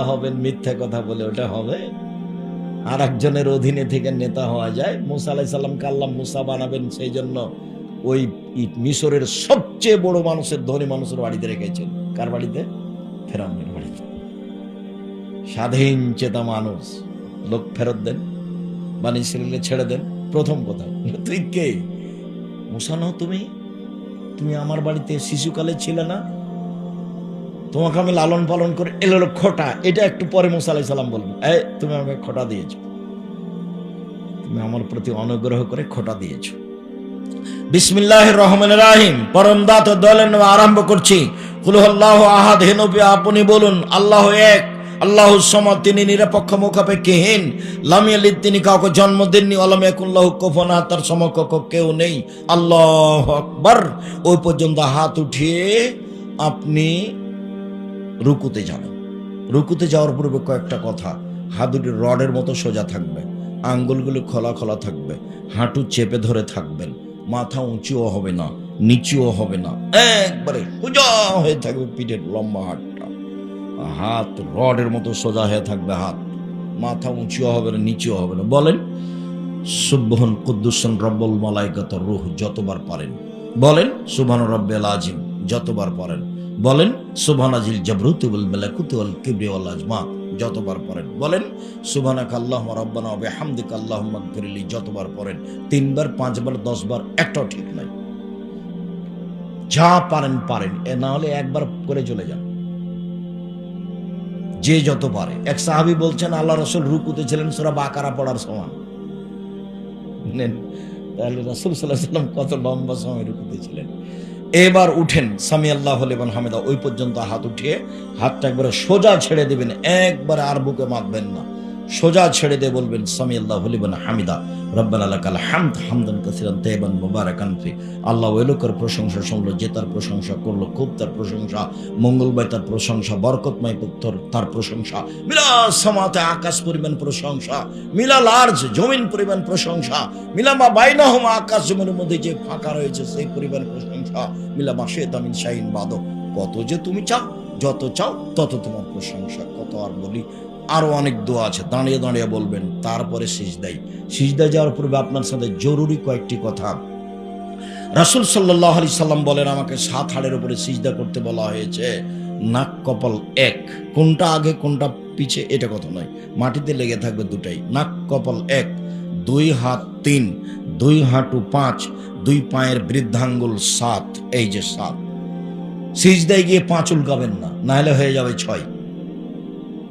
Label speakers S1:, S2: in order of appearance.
S1: হবেন মিথ্যা কথা বলে ওটা হবে? আর একজনের অধীনে থেকে নেতা হওয়া যায়? মুসা আলাইহিস সালামকে আল্লাহ মুসা বানাবেন সেই জন্য ওই মিশরের সবচেয়ে বড় মানুষের, ধনী মানুষের বাড়িতে রেখেছেন। কার বাড়িতে? ফেরাউনের বাড়িতে। স্বাধীন চেতা মানুষ, লোক ফেরত দেন, বানি ইসরাইলকে ছেড়ে দেন। প্রথম কথা, তুই কে? মুসা নও তুমি? তুমি আমার বাড়িতে শিশুকালে ছিলে না? তোমাকে আমি লালন পালন করে এলো খোটা। এটা একটু পরে মুসা আলাইহিস সালাম বলবেন, এই তুমি আমাকে খোটা দিয়েছো, তুমি আমার প্রতি অনুগ্রহ করে খোটা দিয়েছো। বিসমিল্লাহির রহমানির রহিম। পরম দাতা দয়ালুর নামে আরম্ভ করছি। কুল হুয়াল্লাহু আহাদ। হে নবী আপনি বলুন, আল্লাহ এক, আল্লাহুস সামাদ, তিনি নিরপেক্ষ মুখাপেক্ষীহীন। লাম ইয়ালিদ, তিনি কাউকে জন্ম দেননি। ওয়ালাম ইয়াকুল লাহু কুফুয়ান আহাদ, তার সমকক্ষ কেউ নেই। আল্লাহু আকবার। ওই পর্যন্ত হাত উঠিয়ে আপনি রুকুতে যাবেন। রুকুতে যাওয়ার পূর্বে কয়েকটা কথা। হাত দুটি রডের মতো সোজা থাকবে, আঙ্গুলগুলো খোলা খোলা থাকবে, হাঁটু চেপে ধরে থাকবেন, মাথা উঁচুও হবে না নিচুও হবে না, একবারে সোজা হয়ে থাকবে পিঠের লম্বা হাতটা। হাত রডের মতো সোজা হয়ে থাকবে, হাত, মাথা উঁচুও হবে না নিচুও হবে না। বলেন সুবহান কুদ্দুসুন রব্বুল মালাইকাত রূহ যতবার পারেন। বলেন সুবহান রাব্বিল আযীম যতবার পারেন। বলেন সুবহানাজিল জাবরুতি ওয়াল মালাকুতি ওয়াল কিবরি ওয়াল আজমা যতবার পড়েন। বলেন সুবহানাকা আল্লাহুম্মা রাব্বানা ওয়া বিহামদিকা আল্লাহুম্মা গফিরলি যতবার পড়েন। 3 বার 5 বার 10 বার একটাও ঠিক নাই। যা পারেন পারেন, এ না হলে একবার করে চলে যান, যে যত পারে। এক সাহাবী বলছেন আল্লাহ রাসূল রুকুতে ছিলেন সূরা বাকারা পড়ার সমান। নেন তাহলে রাসূল সাল্লাল্লাহু আলাইহি ওয়াসাল্লাম কত লম্বা সময় রুকুতে ছিলেন। এবার উঠেন সামি আল্লাহু লিমান হামিদা, ওই পর্যন্ত হাত উঠিয়ে হাতটা একবারে সোজা ছেড়ে দিবেন, একবারে আর বুকে মাখবেন না, সোজা ছেড়ে দিয়ে বলবেন সামি আল্লাহু লিমান হামিদা রব্বানা লাকাল হামদ হামদান কাসীরান তাইয়িবান মুবারাকান ফি। আল্লাহ ওই লোকের প্রশংসা শুনলো যে তার প্রশংসা করলো, খুব তার প্রশংসা, মঙ্গলময় তার প্রশংসা, বরকতময় পুত্র তার প্রশংসা, মিলা সামাতে আকাশ পরিমাণ প্রশংসা, মিলা লার্জ জমিন পরিমাণ প্রশংসা, মিলা মা বাইনাহুমা আকাশ জমিনের মধ্যে যে ফাঁকা রয়েছে সেই পরিমাণ প্রশংসা, মিলা মা শাইতা মিন শাইইন বাদ। কত যে তুমি চাও, যত চাও তত তোমার প্রশংসা। কত আর বলি, আরো অনেক দোয়া আছে, দাঁড়িয়ে দাঁড়িয়ে বলবেন। তারপরে সিজদায় যাওয়ার পূর্বে আপনার সাথে জরুরি কয়েকটি কথা। রাসূল সাল্লাল্লাহু আলাইহি সাল্লাম বলেন আমাকে 7 হাড়ের উপরে সিজদা করতে বলা হয়েছে। নাক কপাল এক, কোনটা আগে কোনটা পিছে এটা কথা নয়, মাটিতে লেগে থাকবে দুটাই। নাক কপাল এক, 2 হাত 3, 2 হাঁটু 5, 2 পায়ের বৃদ্ধাঙ্গুল 7, এই যে 7। সিজদায় গিয়ে 5 উল্কাবেন না, নাহলে হয়ে যাবে 6।